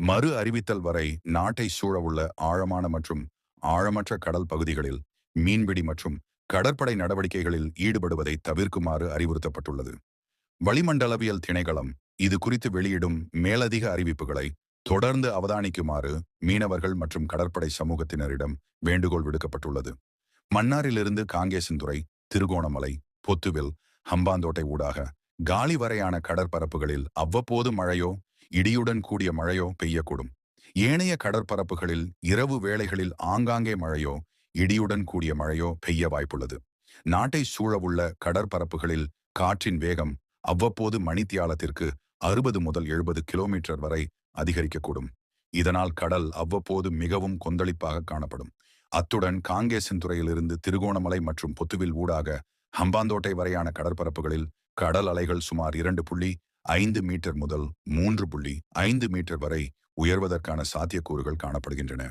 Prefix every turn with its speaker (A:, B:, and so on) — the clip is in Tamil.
A: மறு அறிவித்தல் வரை நாட்டை சூழவுள்ள ஆழமான மற்றும் ஆழமற்ற கடல் பகுதிகளில் மீன்பிடி மற்றும் கடற்படை நடவடிக்கைகளில் ஈடுபடுவதை தவிர்க்குமாறு அறிவுறுத்தப்பட்டுள்ளது. வளிமண்டலவியல் திணைக்களம் இது குறித்து வெளியிடும் மேலதிக அறிவிப்புகளை தொடர்ந்து அவதானிக்குமாறு மீனவர்கள் மற்றும் கடற்படை சமூகத்தினரிடம் வேண்டுகோள் விடுக்கப்பட்டுள்ளது. மன்னாரிலிருந்து காங்கேசன்துறை, திருகோணமலை, பொத்துவில், ஹம்பாந்தோட்டை ஊடாக காலி வரையான கடற்பரப்புகளில் அவ்வப்போது மழையோ இடியுடன் கூடிய மழையோ பெய்யக்கூடும். ஏனைய கடற்பரப்புகளில் இரவு வேளைகளில் ஆங்காங்கே மழையோ இடியுடன் கூடிய மழையோ பெய்ய வாய்ப்புள்ளது. நாட்டை சூழவுள்ள கடற்பரப்புகளில் காற்றின் வேகம் அவ்வப்போது மணித்தியாலத்திற்கு 60 முதல் 70 கிலோமீட்டர் வரை அதிகரிக்கக்கூடும். இதனால் கடல் அவ்வப்போது மிகவும் கொந்தளிப்பாக காணப்படும். அத்துடன் காங்கேசன்துறையிலிருந்து திருகோணமலை மற்றும் பொத்துவில் ஊடாக ஹம்பாந்தோட்டை வரையான கடற்பரப்புகளில் கடல் அலைகள் சுமார் 2.5 மீட்டர் முதல் 3.5 மீட்டர் வரை உயர்வதற்கான சாத்தியக்கூறுகள் காணப்படுகின்றன.